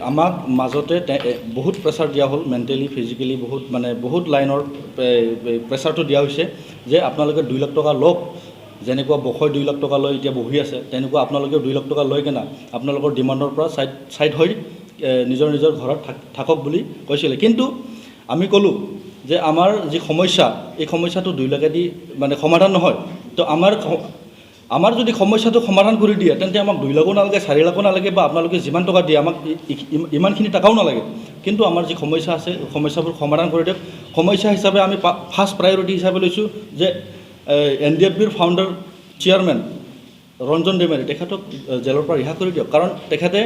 আমাক মাজতে বহুত প্ৰেছাৰ দিয়া হ'ল, মেণ্টেলি ফিজিকেলি বহুত লাইনৰ প্ৰেছাৰটো দিয়া হৈছে যে আপোনালোকে 2 লাখ টকা লওক, যেনেকুৱা বসয় 2 লাখ টকা লৈ এতিয়া বহি আছে, তেনেকুৱা আপোনালোকেও 2 লাখ টকা লৈ কেনে আপোনালোকৰ ডিমাণ্ডৰ পৰা ছাইড হৈ নিজৰ ঘৰত থাকক বুলি কৈছিলে। কিন্তু আমি ক'লোঁ যে আমাৰ যি সমস্যা, এই সমস্যাটো 2 লাখেদি সমাধান নহয়। তো আমাৰ যদি সমস্যাটো সমাধান কৰি দিয়ে, তেন্তে আমাক 2 লাখো নালাগে, 4 লাখো নালাগে, বা আপোনালোকে যিমান টকা দিয়ে আমাক ইমানখিনি টকাও নালাগে। কিন্তু আমাৰ যি সমস্যা আছে, সমস্যাবোৰ সমাধান কৰি দিয়ক। সমস্যা হিচাপে আমি ফাৰ্ষ্ট প্ৰায়ৰিটি হিচাপে লৈছোঁ যে NDFBৰ ফাউণ্ডাৰ চেয়াৰমেন ৰঞ্জন ডেমেৰী তেখেতক জেলৰ পৰা ৰিহা কৰি দিয়ক। কাৰণ তেখেতে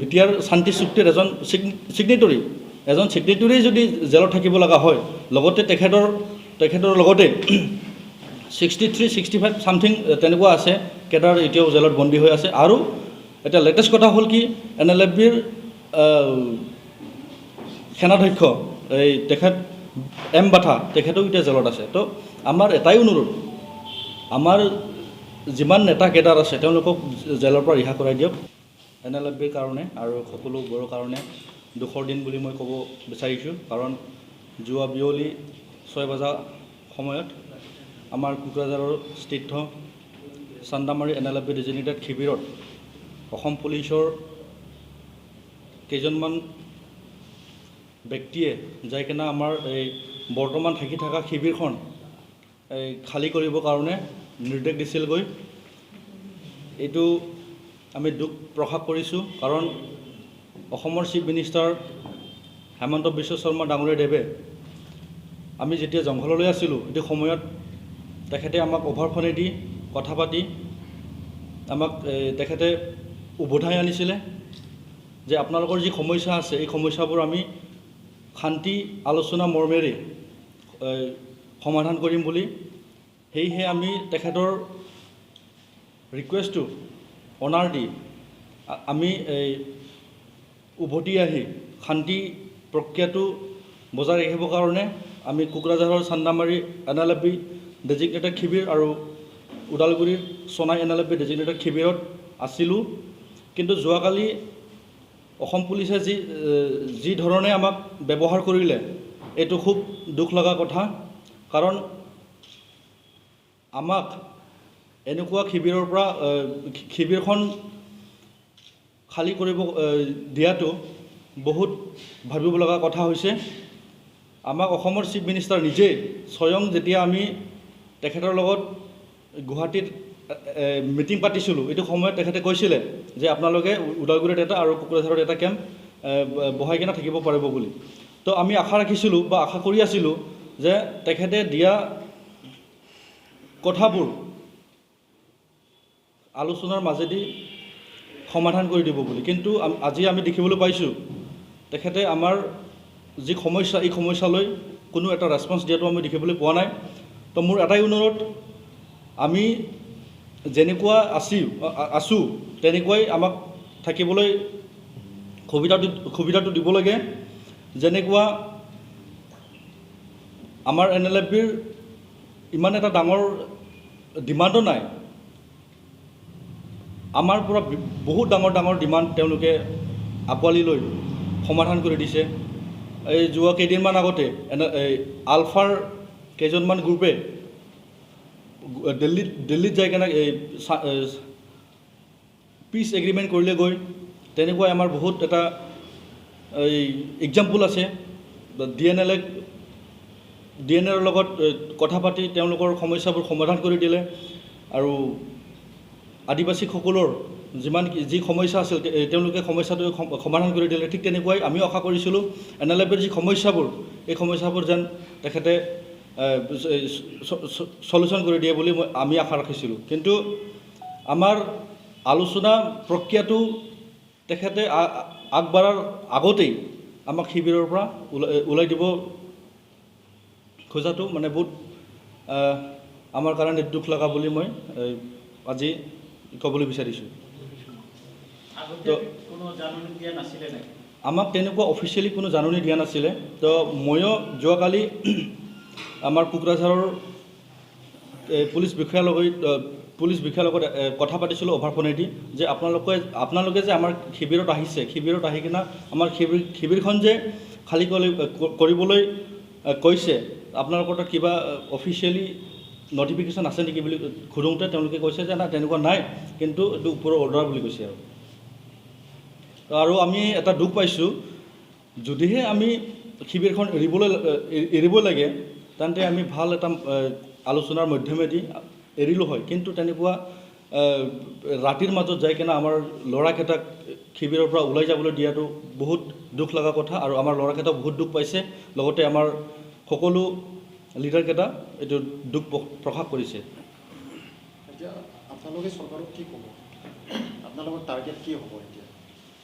বিটিআৰ শান্তি চুক্তিৰ এজন ছিগনেটৰী যদি জেলত থাকিব লগা হয়, লগতে তেখেতৰ লগতে 63-65 ছামথিং তেনেকুৱা আছে কেডাৰ এতিয়াও জেলত বন্দী হৈ আছে। আৰু এটা লেটেষ্ট কথা হ'ল কি, NLFBৰ সেনাধ্যক্ষ তেখেত M বাথা তেখেতেও এতিয়া জেলত আছে। তো আমাৰ এটাই অনুৰোধ, আমাৰ যিমান নেতা কেডাৰ আছে তেওঁলোকক জেলৰ পৰা ৰিহা কৰাই দিয়ক। NLFBৰ কাৰণে আৰু সকলোবোৰৰ কাৰণে দুখৰ দিন বুলি মই ক'ব বিচাৰিছোঁ। কাৰণ যোৱা বিয়লি 6 বজা সময়ত আমাৰ কোকৰাঝাৰৰ স্থিত চান্দামাৰী NLFB ডেজিগনেটেড শিবিৰত অসম পুলিচৰ কেইজনমান ব্যক্তিয়ে যাই কিনে আমাৰ এই বৰ্তমান থাকি থকা শিবিৰখন খালী কৰিবৰ কাৰণে নিৰ্দেশ দিছিলগৈ। এইটো আমি দুখ প্ৰকাশ কৰিছোঁ। কাৰণ অসমৰ চিফ মিনিষ্টাৰ হেমন্ত বিশ্ব শৰ্মা ডাঙৰীয়াদেৱে আমি যেতিয়া জংঘললৈ আছিলোঁ, সেইটো সময়ত তেখেতে আমাক অভাৰফোনেদি কথা পাতি আমাক তেখেতে উভতাই আনিছিলে যে আপোনালোকৰ যি সমস্যা আছে, এই সমস্যাবোৰ আমি শান্তি আলোচনা মৰ্মেৰে সমাধান কৰিম বুলি। সেয়েহে আমি তেখেতৰ ৰিকুৱেষ্টটো অনাৰ দি আমি উভতি আহি শান্তি প্ৰক্ৰিয়াটো বজাই ৰাখিবৰ কাৰণে আমি কোকৰাঝাৰৰ চান্দামাৰী NLFB ডেজিগনেটেড শিবিৰ আৰু ওদালগুৰিৰ সোনাই NLFB ডেজিগনেটেড শিবিৰত আছিলোঁ। কিন্তু যোৱাকালি অসম পুলিচে যি ধৰণে আমাক ব্যৱহাৰ কৰিলে, এইটো খুব দুখ লগা কথা। কাৰণ আমাক এনেকুৱা শিবিৰৰ পৰা শিবিৰখন খালী কৰিব দিয়াটো বহুত ভাবিব লগা কথা হৈছে। আমাক অসমৰ চিফ মিনিষ্টাৰ নিজে স্বয়ং যেতিয়া আমি তেখেতৰ লগত গুৱাহাটীত মিটিং পাতিছিলোঁ, এইটো সময়ত তেখেতে কৈছিলে যে আপোনালোকে ওদালগুৰিত এটা আৰু কোকৰাঝাৰত এটা কেম্প বহাই কিনে থাকিব পাৰিব বুলি। তো আমি আশা ৰাখিছিলোঁ বা আশা কৰি আছিলোঁ যে তেখেতে দিয়া কথাবোৰ আলোচনাৰ মাজেদি সমাধান কৰি দিব বুলি। কিন্তু আজি আমি দেখিবলৈ পাইছোঁ তেখেতে আমাৰ যি সমস্যা, এই সমস্যালৈ কোনো এটা ৰেছপন্স দিয়াটো আমি দেখিবলৈ পোৱা নাই। তো মোৰ এটাই অনুৰোধ, আমি যেনেকুৱা আছোঁ তেনেকুৱাই আমাক থাকিবলৈ সুবিধাটো দিব লাগে। যেনেকুৱা আমাৰ NLFBৰ ইমান এটা ডাঙৰ ডিমাণ্ডো নাই, আমাৰ পৰা বহুত ডাঙৰ ডিমাণ্ড তেওঁলোকে আঁকোৱালি লৈ সমাধান কৰি দিছে। এই যোৱা কেইদিনমান আগতে আলফাৰ কেইজনমান গ্ৰুপে দিল্লীত যাই কেনে পিচ এগ্ৰিমেণ্ট কৰিলে গৈ। তেনেকুৱাই আমাৰ বহুত এটা এক্সাম্পল আছে। DNLৰ লগত কথা পাতি তেওঁলোকৰ সমস্যাবোৰ সমাধান কৰি দিলে। আৰু আদিবাসীসকলৰ যি সমস্যা আছিল তেওঁলোকে সমস্যাটো সমাধান কৰি দিলে। ঠিক তেনেকুৱাই আমিও আশা কৰিছিলোঁ NLFBৰ যি সমস্যাবোৰ, এই সমস্যাবোৰ যেন তেখেতে সলিউশ্যন কৰি দিয়ে বুলি আমি আশা ৰাখিছিলোঁ। কিন্তু আমাৰ আলোচনা প্ৰক্ৰিয়াটো তেখেতে আগবঢ়াৰ আগতেই আমাক শিবিৰৰ পৰা ওলাই দিব খোজাটো বহুত আমাৰ কাৰণে দুখ লগা বুলি মই আজি ক'বলৈ বিচাৰিছোঁ। তো আমাক তেনেকুৱা অফিচিয়েলি কোনো জাননী দিয়া নাছিলে। তো ময়ো যোৱাকালি আমাৰ কোকৰাঝাৰৰ পুলিচ বিষয়াৰ লগত পুলিচ বিষয়াৰ লগত কথা পাতিছিলোঁ অভাৰ ফোনেদি যে আপোনালোকে যে আমাৰ শিবিৰত আহিছে, শিবিৰত আহি কিনে আমাৰ শিবিৰখন যে খালী কৰিবলৈ কৈছে, আপোনালোকৰ তাত কিবা অফিচিয়েলি নটিফিকেশ্যন আছে নেকি বুলি সোধোঁতে তেওঁলোকে কৈছে যে না তেনেকুৱা নাই, কিন্তু এইটো ওপৰৰ অৰ্ডাৰ বুলি কৈছে। আৰু আমি এটা দুখ পাইছোঁ, যদিহে আমি শিবিৰখন এৰিব লাগে তেন্তে আমি ভাল এটা আলোচনাৰ মাধ্যমেদি এৰিলোঁ হয়, কিন্তু তেনেকুৱা ৰাতিৰ মাজত যাই কিনে আমাৰ ল'ৰাকেইটাক শিবিৰৰ পৰা ওলাই যাবলৈ দিয়াটো বহুত দুখ লগা কথা। আৰু আমাৰ ল'ৰাকেইটাও বহুত দুখ পাইছে, লগতে আমাৰ সকলো লিডাৰকেইটা এইটো দুখ প্ৰকাশ কৰিছে। এতিয়া আপোনালোকে চৰকাৰক কি ক'ব? আপোনালোকৰ টাৰ্গেট কি হ'ব এতিয়া?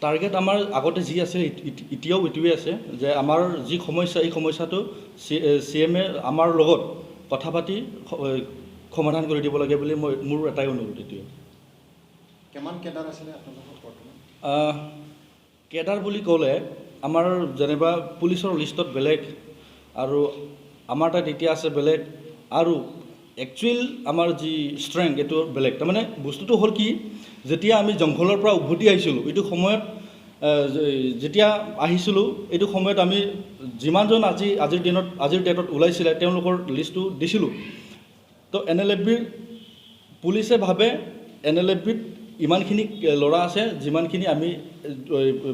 টাৰ্গেট আমাৰ আগতে যি আছিল এতিয়াও এইটোৱে আছে যে আমাৰ যি সমস্যা, এই সমস্যাটো CM আমাৰ লগত কথা পাতি সমাধান কৰি দিব লাগে বুলি মোৰ এটাই অনুৰোধ। এতিয়া কিমান কেডাৰ আছিলে আপোনালোকৰ বৰ্তমান? কেডাৰ বুলি ক'লে আমাৰ যেনিবা পুলিচৰ লিষ্টত বেলেগ আৰু আমাৰ তাত এতিয়া আছে বেলেগ, আৰু একচুৱেল আমাৰ যি ষ্ট্ৰেংথ এইটো বেলেগ। তাৰমানে বস্তুটো হ'ল কি, যেতিয়া আমি জংঘলৰ পৰা উভতি আহিছিলোঁ, এইটো সময়ত যেতিয়া আহিছিলোঁ, এইটো সময়ত আমি যিমানজন আজিৰ ডেটত ওলাইছিলে তেওঁলোকৰ লিষ্টটো দিছিলোঁ। তো NLFBৰ পুলিচে ভাবে NLFBত ইমানখিনি ল'ৰা আছে যিমানখিনি আমি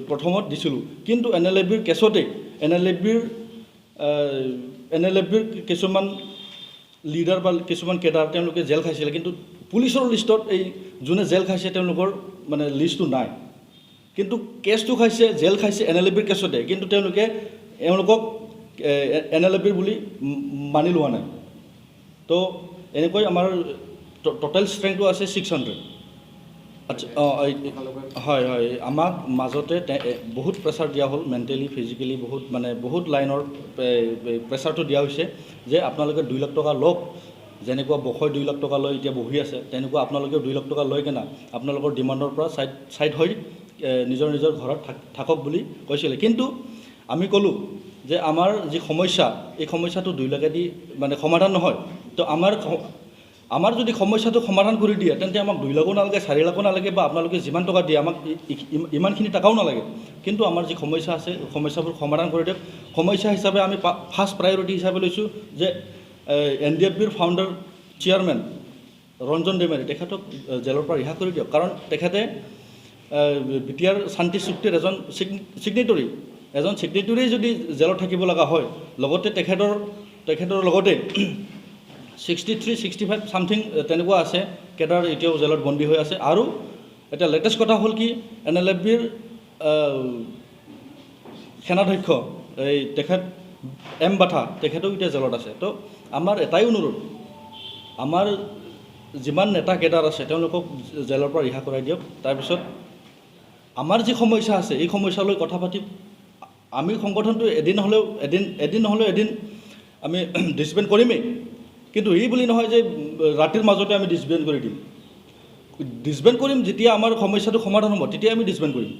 প্ৰথমত দিছিলোঁ, কিন্তু NLFBৰ কেছতে NLFBৰ কিছুমান লিডাৰ বা কিছুমান কেডাৰ তেওঁলোকে জেল খাইছিলে, কিন্তু পুলিচৰ লিষ্টত এই যোনে জেল খাইছে তেওঁলোকৰ মানে লিষ্টটো নাই। কিন্তু কেছটো খাইছে, জেল খাইছে NLFBৰ কেছতে, কিন্তু এওঁলোকক NLFBৰ বুলি মানি লোৱা নাই। তো এনেকৈ আমাৰ টোটেল ষ্ট্ৰেংথটো আছে 600। আচ্ছা, হয়, আমাক মাজতে বহুত প্ৰেছাৰ দিয়া হ'ল, মেণ্টেলি ফিজিকেলি বহুত লাইনৰ প্ৰেছাৰটো দিয়া হৈছে যে আপোনালোকে 2 লাখ টকা লওক, যেনেকুৱা বসয় 2 লাখ টকা লৈ এতিয়া বহি আছে, তেনেকুৱা আপোনালোকেও 2 লাখ টকা লৈ কিনে আপোনালোকৰ ডিমাণ্ডৰ পৰা ছাইড হৈ নিজৰ ঘৰত থাকক বুলি কৈছিলে। কিন্তু আমি ক'লোঁ যে আমাৰ যি সমস্যা, এই সমস্যাটো 2 লাখেদি মানে সমাধান নহয়। তো আমাৰ যদি সমস্যাটো সমাধান কৰি দিয়ে তেন্তে আমাক 2 লাখো নালাগে, 4 লাখো নালাগে, বা আপোনালোকে যিমান টকা দিয়ে আমাক ইমানখিনি টকাও নালাগে। কিন্তু আমাৰ যি সমস্যা আছে, সমস্যাবোৰ সমাধান কৰি দিয়ক। সমস্যা হিচাপে আমি ফাৰ্ষ্ট প্ৰায়ৰিটি হিচাপে লৈছোঁ যে NDFBৰ ফাউণ্ডাৰ চেয়াৰমেন ৰঞ্জন ডেমেৰী তেখেতক জেলৰ পৰা ৰিহা কৰি দিয়ক, কাৰণ তেখেতে BTR শান্তি চুক্তিৰ এজন ছিগনেটৰী যদি জেলত থাকিব লগা হয়, লগতে তেখেতৰ লগতে 63-65 ছামথিং তেনেকুৱা আছে কেডাৰ এতিয়াও জেলত বন্দী হৈ আছে। আৰু এটা লেটেষ্ট কথা হ'ল কি, NLFBৰ সেনাধ্যক্ষ তেখেত M বাথা তেখেতেও এতিয়া জেলত আছে। তো আমাৰ এটাই অনুৰোধ, আমাৰ যিমান নেতা কেডাৰ আছে তেওঁলোকক জেলৰ পৰা ৰিহা কৰাই দিয়ক। তাৰপিছত আমাৰ যি সমস্যা আছে, এই সমস্যালৈ কথা পাতি আমি সংগঠনটো এদিন নহ'লেও এদিন আমি ডিছবেণ্ড কৰিমেই, কিন্তু এই বুলি নহয় যে ৰাতিৰ মাজতে আমি ডিছবেণ্ড কৰি দিম। ডিছবেণ্ড কৰিম যেতিয়া আমাৰ সমস্যাটো সমাধান হ'ব, তেতিয়া আমি ডিছবেণ্ড কৰিম।